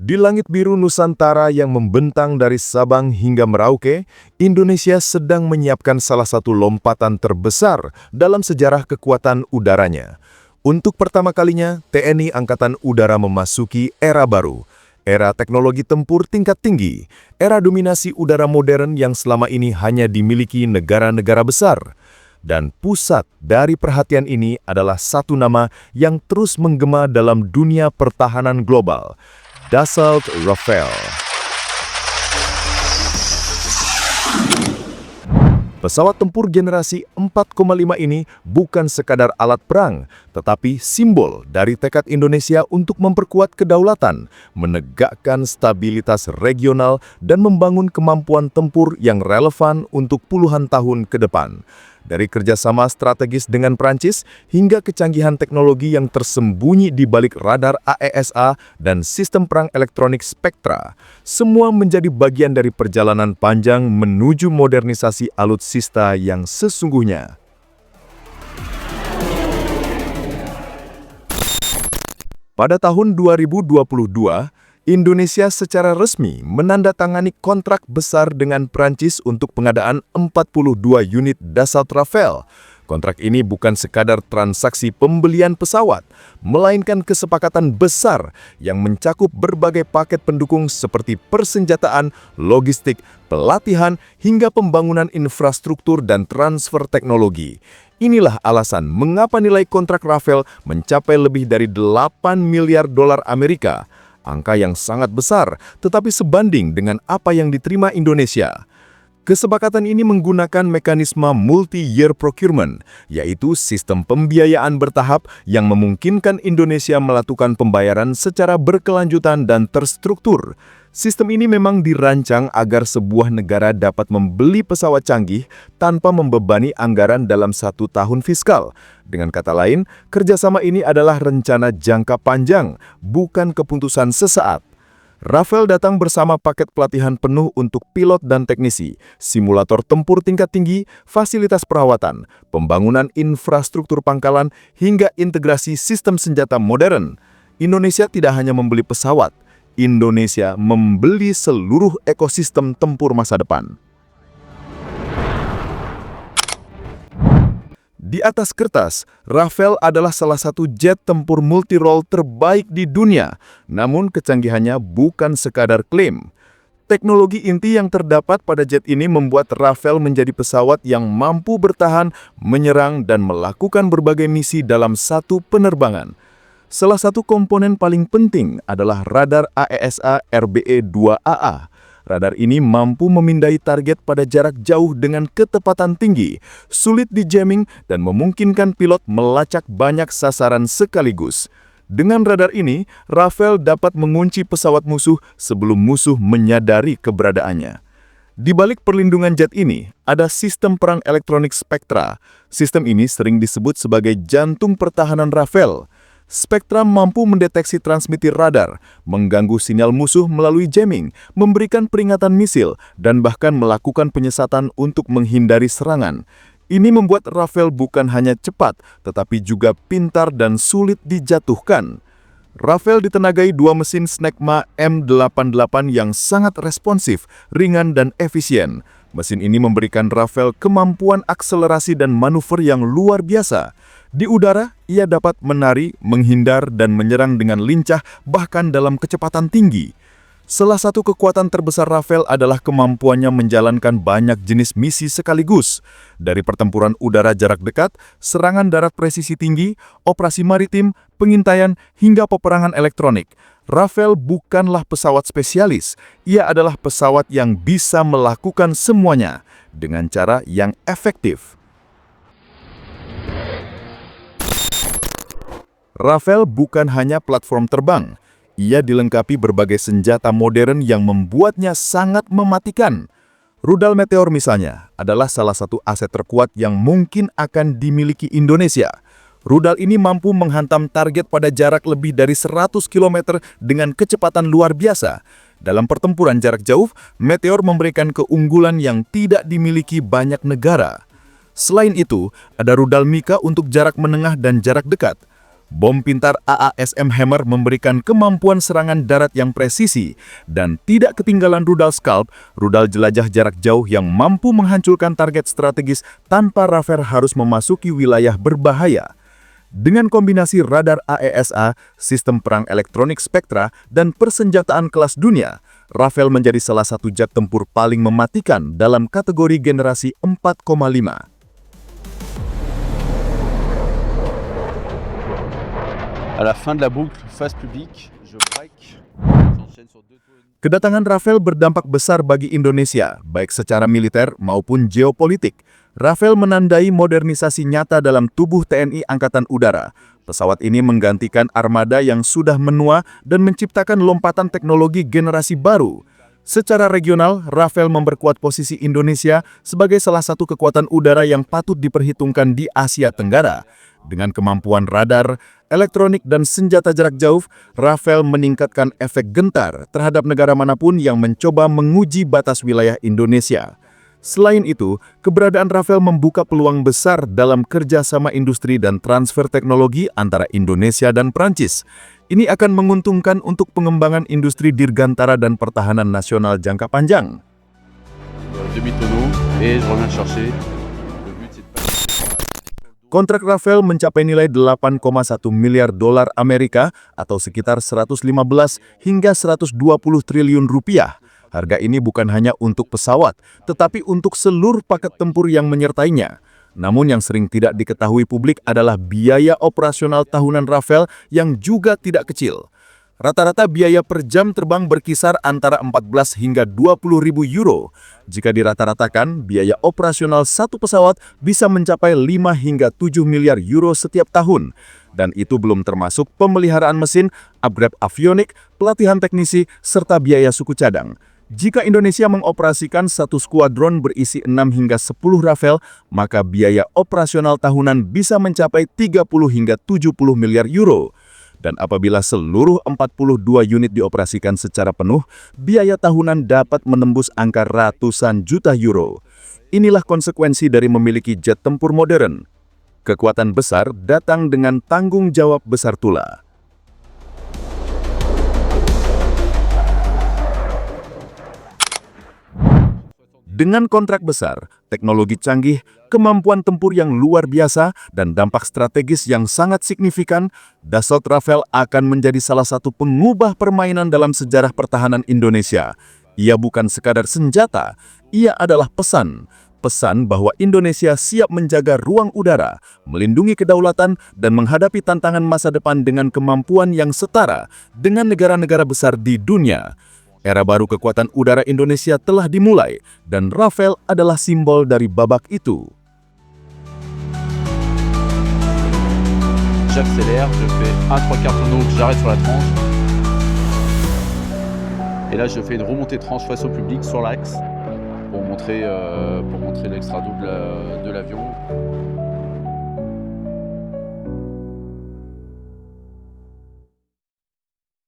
Di langit biru Nusantara yang membentang dari Sabang hingga Merauke, Indonesia sedang menyiapkan salah satu lompatan terbesar dalam sejarah kekuatan udaranya. Untuk pertama kalinya, TNI Angkatan Udara memasuki era baru, era teknologi tempur tingkat tinggi, era dominasi udara modern yang selama ini hanya dimiliki negara-negara besar. Dan pusat dari perhatian ini adalah satu nama yang terus menggema dalam dunia pertahanan global, Dassault Rafale. Pesawat tempur generasi 4,5 ini bukan sekadar alat perang, tetapi simbol dari tekad Indonesia untuk memperkuat kedaulatan, menegakkan stabilitas regional, dan membangun kemampuan tempur yang relevan untuk puluhan tahun ke depan. Dari kerjasama strategis dengan Prancis hingga kecanggihan teknologi yang tersembunyi di balik radar AESA dan sistem perang elektronik Spectra, semua menjadi bagian dari perjalanan panjang menuju modernisasi alutsista yang sesungguhnya. Pada tahun 2022, Indonesia secara resmi menandatangani kontrak besar dengan Prancis untuk pengadaan 42 unit Dassault Rafale. Kontrak ini bukan sekadar transaksi pembelian pesawat, melainkan kesepakatan besar yang mencakup berbagai paket pendukung seperti persenjataan, logistik, pelatihan, hingga pembangunan infrastruktur dan transfer teknologi. Inilah alasan mengapa nilai kontrak Rafale mencapai lebih dari 8 miliar dolar Amerika. Angka yang sangat besar, tetapi sebanding dengan apa yang diterima Indonesia. Kesepakatan ini menggunakan mekanisme multi-year procurement, yaitu sistem pembiayaan bertahap yang memungkinkan Indonesia melakukan pembayaran secara berkelanjutan dan terstruktur. Sistem ini memang dirancang agar sebuah negara dapat membeli pesawat canggih tanpa membebani anggaran dalam 1 tahun fiskal. Dengan kata lain, kerjasama ini adalah rencana jangka panjang, bukan keputusan sesaat. Rafale datang bersama paket pelatihan penuh untuk pilot dan teknisi, simulator tempur tingkat tinggi, fasilitas perawatan, pembangunan infrastruktur pangkalan, hingga integrasi sistem senjata modern. Indonesia tidak hanya membeli pesawat, Indonesia membeli seluruh ekosistem tempur masa depan. Di atas kertas, Rafale adalah salah satu jet tempur multirole terbaik di dunia, namun kecanggihannya bukan sekadar klaim. Teknologi inti yang terdapat pada jet ini membuat Rafale menjadi pesawat yang mampu bertahan, menyerang, dan melakukan berbagai misi dalam satu penerbangan. Salah satu komponen paling penting adalah radar AESA RBE-2AA. Radar ini mampu memindai target pada jarak jauh dengan ketepatan tinggi, sulit di-jamming, dan memungkinkan pilot melacak banyak sasaran sekaligus. Dengan radar ini, Rafale dapat mengunci pesawat musuh sebelum musuh menyadari keberadaannya. Di balik perlindungan jet ini, ada sistem perang elektronik Spectra. Sistem ini sering disebut sebagai jantung pertahanan Rafale. Spectra mampu mendeteksi transmitir radar, mengganggu sinyal musuh melalui jamming, memberikan peringatan misil, dan bahkan melakukan penyesatan untuk menghindari serangan. Ini membuat Rafale bukan hanya cepat, tetapi juga pintar dan sulit dijatuhkan. Rafale ditenagai 2 mesin Snecma M88 yang sangat responsif, ringan, dan efisien. Mesin ini memberikan Rafale kemampuan akselerasi dan manuver yang luar biasa. Di udara, ia dapat menari, menghindar, dan menyerang dengan lincah bahkan dalam kecepatan tinggi. Salah satu kekuatan terbesar Rafale adalah kemampuannya menjalankan banyak jenis misi sekaligus. Dari pertempuran udara jarak dekat, serangan darat presisi tinggi, operasi maritim, pengintaian, hingga peperangan elektronik. Rafale bukanlah pesawat spesialis, ia adalah pesawat yang bisa melakukan semuanya dengan cara yang efektif. Rafale bukan hanya platform terbang, ia dilengkapi berbagai senjata modern yang membuatnya sangat mematikan. Rudal Meteor misalnya adalah salah satu aset terkuat yang mungkin akan dimiliki Indonesia. Rudal ini mampu menghantam target pada jarak lebih dari 100 km dengan kecepatan luar biasa. Dalam pertempuran jarak jauh, Meteor memberikan keunggulan yang tidak dimiliki banyak negara. Selain itu, ada rudal Mika untuk jarak menengah dan jarak dekat. Bom pintar AASM Hammer memberikan kemampuan serangan darat yang presisi dan tidak ketinggalan rudal Scalp, rudal jelajah jarak jauh yang mampu menghancurkan target strategis tanpa Rafale harus memasuki wilayah berbahaya. Dengan kombinasi radar AESA, sistem perang elektronik Spectra, dan persenjataan kelas dunia, Rafale menjadi salah satu jet tempur paling mematikan dalam kategori generasi 4,5. À la fin de la boucle phase publique, je break. J'enchaîne sur 2 tours. Kedatangan Rafale berdampak besar bagi Indonesia, baik secara militer maupun geopolitik. Rafale menandai modernisasi nyata dalam tubuh TNI Angkatan Udara. Pesawat ini menggantikan armada yang sudah menua dan menciptakan lompatan teknologi generasi baru. Secara regional, Rafale memperkuat posisi Indonesia sebagai salah satu kekuatan udara yang patut diperhitungkan di Asia Tenggara. Dengan kemampuan radar, elektronik, dan senjata jarak jauh, Rafale meningkatkan efek gentar terhadap negara manapun yang mencoba menguji batas wilayah Indonesia. Selain itu, keberadaan Rafale membuka peluang besar dalam kerjasama industri dan transfer teknologi antara Indonesia dan Prancis. Ini akan menguntungkan untuk pengembangan industri dirgantara dan pertahanan nasional jangka panjang. Demi-tonneau et je reviens chercher. Le but c'est de pas. Kontrak Rafale mencapai nilai 8,1 miliar dolar Amerika atau sekitar 115 hingga 120 triliun rupiah. Harga ini bukan hanya untuk pesawat, tetapi untuk seluruh paket tempur yang menyertainya. Namun yang sering tidak diketahui publik adalah biaya operasional tahunan Rafale yang juga tidak kecil. Rata-rata biaya per jam terbang berkisar antara 14 hingga 20 ribu euro. Jika dirata-ratakan, biaya operasional satu pesawat bisa mencapai 5 hingga 7 miliar euro setiap tahun. Dan itu belum termasuk pemeliharaan mesin, upgrade avionik, pelatihan teknisi, serta biaya suku cadang. Jika Indonesia mengoperasikan satu skuadron berisi 6 hingga 10 Rafale, maka biaya operasional tahunan bisa mencapai 30 hingga 70 miliar euro. Dan apabila seluruh 42 unit dioperasikan secara penuh, biaya tahunan dapat menembus angka ratusan juta euro. Inilah konsekuensi dari memiliki jet tempur modern. Kekuatan besar datang dengan tanggung jawab besar pula. Dengan kontrak besar, teknologi canggih, kemampuan tempur yang luar biasa, dan dampak strategis yang sangat signifikan, Dassault Rafale akan menjadi salah satu pengubah permainan dalam sejarah pertahanan Indonesia. Ia bukan sekadar senjata, ia adalah pesan. Pesan bahwa Indonesia siap menjaga ruang udara, melindungi kedaulatan, dan menghadapi tantangan masa depan dengan kemampuan yang setara dengan negara-negara besar di dunia. Era baru kekuatan udara Indonesia telah dimulai, dan Rafale adalah simbol dari babak itu. J'accélère, je fais un 3/4 tonneau que j'arrête sur la tranche. Et là je fais une remontée de tranche face au public sur l'axe pour montrer l'extrado de l'avion.